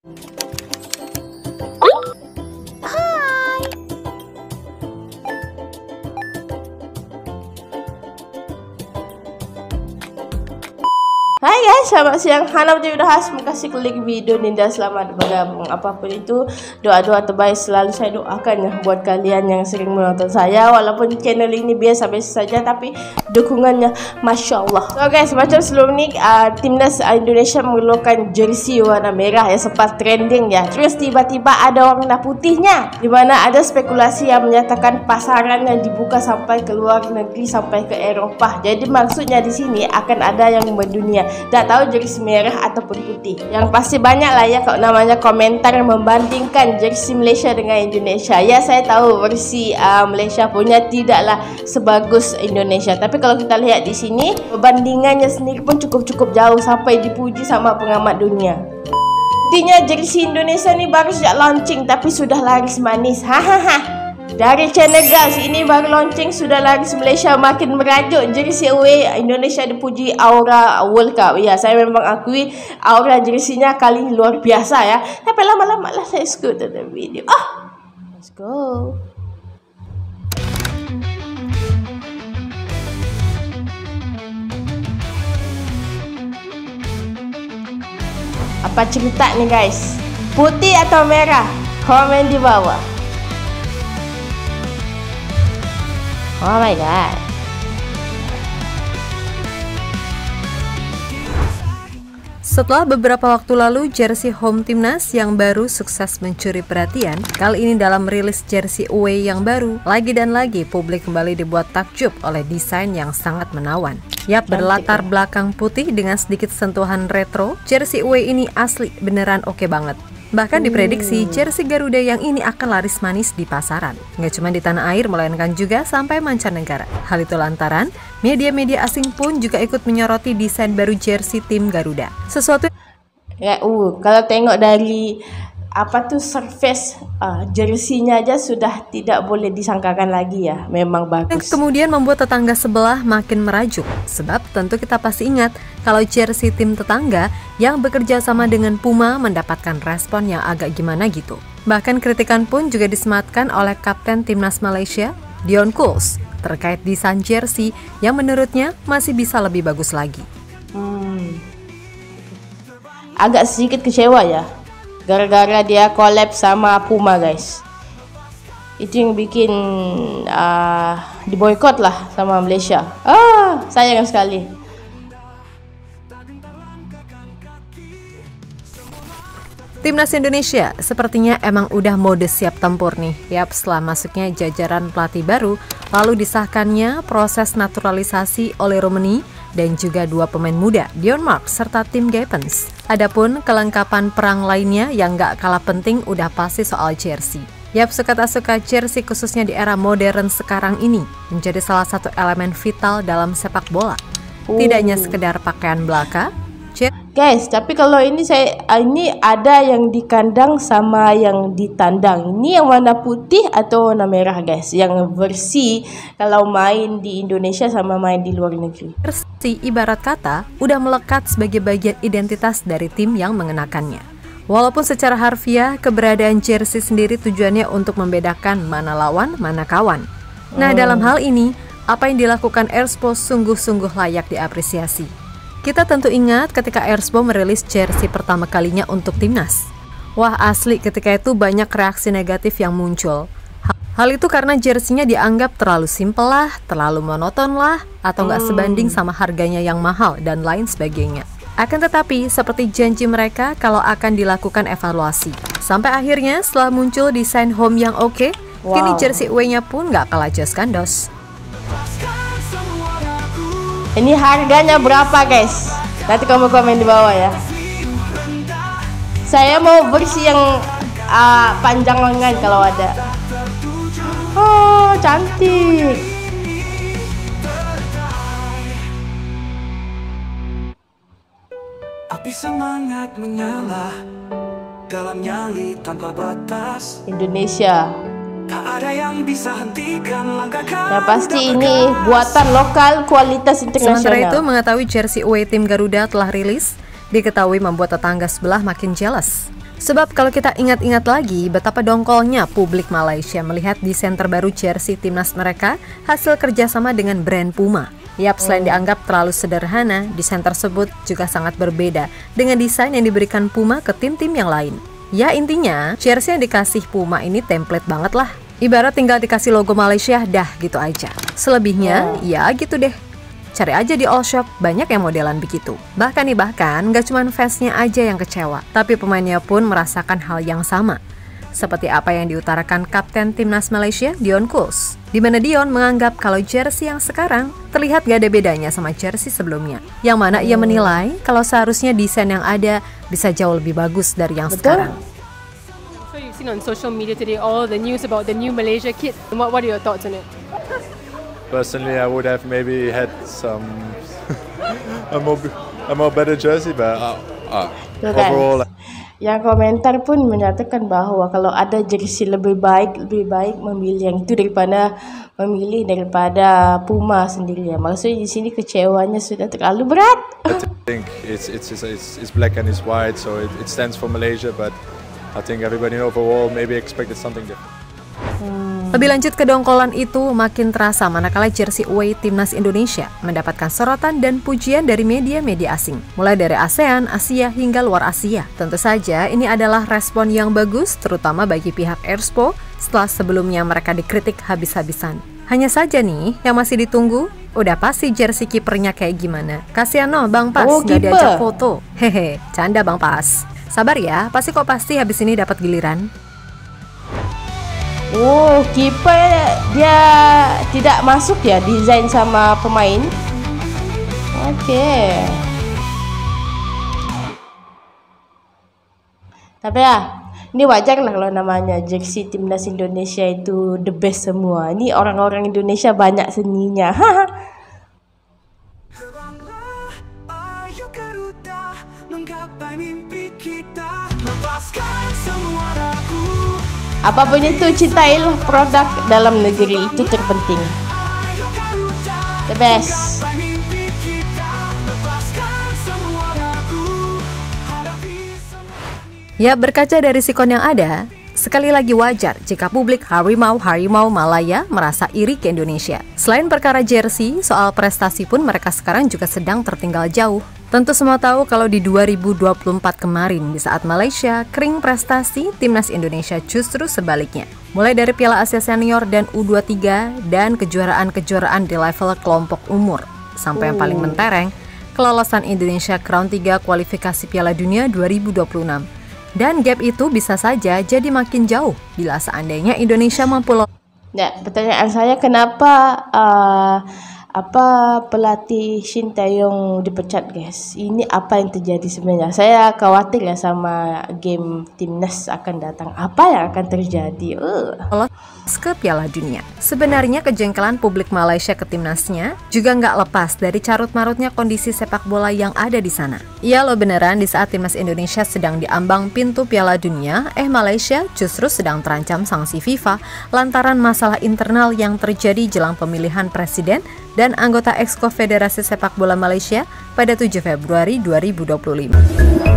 Hai guys, selamat siang. Hana Terima kasih klik video ni dan selamat bergabung. Apapun itu, doa-doa terbaik selalu saya doakan ya buat kalian yang sering menonton saya. Walaupun channel ini biasa-biasa saja, tapi dukungannya Masya Allah. So guys, macam sebelum ni timnas Indonesia mengeluarkan jersey warna merah yang sempat trending ya. Terus tiba-tiba ada warna putihnya, di mana ada spekulasi yang menyatakan pasaran yang dibuka sampai ke luar negeri, sampai ke Eropah. Jadi maksudnya di sini akan ada yang mendunia. Tak tahu jersey merah ataupun putih. Yang pasti banyak lah ya kalau namanya komentar membandingkan jersey Malaysia dengan Indonesia. Ya, saya tahu versi Malaysia punya tidaklah sebagus Indonesia. Tapi kalau kita lihat di sini, perbandingannya sendiri pun cukup jauh sampai dipuji sama pengamat dunia. Intinya jersey Indonesia ni baru sejak launching tapi sudah laris manis. Hahaha. Dari channel Girls ini baru launching sudah laris Malaysia makin merajuk jersey away. Indonesia dipuji aura World Cup. Ya, saya memang akui aura jersinya kali ini luar biasa ya. Tapi lama-lama lah saya skip dalam video. Let's go. Apa cerita nih guys? Putih atau merah? Komen di bawah. Oh my god. Setelah beberapa waktu lalu jersey home timnas yang baru sukses mencuri perhatian, kali ini dalam rilis jersey away yang baru, lagi dan lagi publik kembali dibuat takjub oleh desain yang sangat menawan. Yap, berlatar belakang putih dengan sedikit sentuhan retro, jersey away ini asli beneran oke banget. Bahkan diprediksi jersey Garuda yang ini akan laris manis di pasaran. Nggak cuma di tanah air, melainkan juga sampai mancanegara. Hal itu lantaran media-media asing pun juga ikut menyoroti desain baru jersey tim Garuda. Sesuatu ya, kalau tengok dari surface jersinya aja sudah tidak boleh disangkakan lagi ya, memang bagus. Kemudian membuat tetangga sebelah makin merajuk, sebab tentu kita pasti ingat kalau jersey tim tetangga yang bekerja sama dengan Puma mendapatkan respon yang agak gimana gitu. Bahkan kritikan pun juga disematkan oleh Kapten Timnas Malaysia, Dion Kuls, terkait desain jersey yang menurutnya masih bisa lebih bagus lagi. Agak sedikit kecewa ya, gara-gara dia collab sama Puma guys. Itu yang bikin diboykot lah sama Malaysia. Sayang sekali. Timnas Indonesia sepertinya emang udah mode siap tempur nih. Yap, setelah masuknya jajaran pelatih baru, lalu disahkannya proses naturalisasi oleh Romani dan juga dua pemain muda, Dion Mark serta Tim Gapens. Adapun kelengkapan perang lainnya yang gak kalah penting udah pasti soal jersey. Yap, suka tak suka jersey khususnya di era modern sekarang ini menjadi salah satu elemen vital dalam sepak bola. Tidak hanya sekedar pakaian belaka, guys, tapi kalau ini ini ada yang di kandang sama yang di tandang. Ini yang warna putih atau warna merah guys? Yang versi kalau main di Indonesia sama main di luar negeri. Jersey ibarat kata udah melekat sebagai bagian identitas dari tim yang mengenakannya. Walaupun secara harfiah keberadaan jersey sendiri tujuannya untuk membedakan mana lawan, mana kawan. Nah, dalam hal ini apa yang dilakukan Airspo sungguh-sungguh layak diapresiasi. Kita tentu ingat ketika Airspo merilis jersey pertama kalinya untuk timnas. Wah, asli ketika itu banyak reaksi negatif yang muncul. Hal itu karena jersinya dianggap terlalu simpel lah, terlalu monoton lah, atau nggak sebanding sama harganya yang mahal dan lain sebagainya. Akan tetapi, seperti janji mereka kalau akan dilakukan evaluasi. Sampai akhirnya setelah muncul desain home yang oke, kini jersey away-nya pun nggak kalah jos kan dos. Ini harganya berapa guys? Nanti kamu komen di bawah ya. Saya mau versi yang panjang lengan kalau ada. Oh, cantik. Api semangat menyala dalam nyali tanpa batas. Indonesia. Tak ada yang bisa hentikan langkah kau. Nah, pasti ini buatan lokal kualitas internasional. Sementara itu, mengetahui jersey away tim Garuda telah rilis, diketahui membuat tetangga sebelah makin jealous. Sebab kalau kita ingat-ingat lagi betapa dongkolnya publik Malaysia melihat desain terbaru jersey timnas mereka hasil kerjasama dengan brand Puma. Yap, selain dianggap terlalu sederhana, desain tersebut juga sangat berbeda dengan desain yang diberikan Puma ke tim-tim yang lain. Ya intinya, jersey yang dikasih Puma ini template banget lah. Ibarat tinggal dikasih logo Malaysia, dah gitu aja. Selebihnya, ya gitu deh. Cari aja di all shop, banyak yang modelan begitu. Bahkan gak cuma fansnya aja yang kecewa, tapi pemainnya pun merasakan hal yang sama. Seperti apa yang diutarakan Kapten Timnas Malaysia, Dion Kuls. Di mana Dion menganggap kalau jersey yang sekarang terlihat gak ada bedanya sama jersey sebelumnya. Yang mana ia menilai kalau seharusnya desain yang ada bisa jauh lebih bagus dari yang sekarang. So you've seen on social media today all the news about the new Malaysia kit. What are your thoughts on it? Personally, I would have maybe had some a more better jersey, but overall. Yang komentar pun menyatakan bahwa kalau ada jersey lebih baik memilih yang itu daripada daripada Puma sendiri. Maksudnya di sini kecewanya sudah terlalu berat. I think it's black and it's white, so it stands for Malaysia, but I think everybody overall maybe expected something different. Lebih lanjut, kedongkolan itu makin terasa manakala jersey away timnas Indonesia mendapatkan sorotan dan pujian dari media-media asing, mulai dari ASEAN, Asia hingga luar Asia. Tentu saja ini adalah respon yang bagus terutama bagi pihak Airspo setelah sebelumnya mereka dikritik habis-habisan. Hanya saja nih yang masih ditunggu, udah pasti jersey kipernya kayak gimana. Kasian no Bang Pas nggak diajak foto. Hehe, canda Bang Pas. Sabar ya, pasti habis ini dapat giliran. Oh, kiper dia tidak masuk ya desain sama pemain. Oke. Tapi ya, ini wajar lah kalau namanya jersey timnas Indonesia itu the best semua. Ini orang-orang Indonesia banyak seninya. Ayo Garuda, menggapai mimpi kita, lepaskan semua ragu. Apapun itu, cintailah produk dalam negeri, itu terpenting. The best. Ya, berkaca dari sikon yang ada, sekali lagi wajar jika publik harimau Malaya merasa iri ke Indonesia. Selain perkara jersey, soal prestasi pun mereka sekarang juga sedang tertinggal jauh. Tentu semua tahu kalau di 2024 kemarin di saat Malaysia kering prestasi, timnas Indonesia justru sebaliknya. Mulai dari Piala Asia Senior dan U23 dan kejuaraan-kejuaraan di level kelompok umur. Sampai yang paling mentereng, kelolosan Indonesia ke round 3 kualifikasi Piala Dunia 2026. Dan gap itu bisa saja jadi makin jauh bila seandainya Indonesia mampu lolos. Ya, pertanyaan saya kenapa pelatih Shin Tae-yong dipecat, guys? Ini apa yang terjadi sebenarnya? Saya khawatir ya sama game timnas akan datang. Apa yang akan terjadi? Ke Piala Dunia. Sebenarnya kejengkelan publik Malaysia ke timnasnya juga nggak lepas dari carut-marutnya kondisi sepak bola yang ada di sana. Iya loh, beneran di saat timnas Indonesia sedang diambang pintu Piala Dunia, Malaysia justru sedang terancam sanksi FIFA lantaran masalah internal yang terjadi jelang pemilihan presiden dan anggota Exco Federasi Sepak Bola Malaysia pada 7 Februari 2025.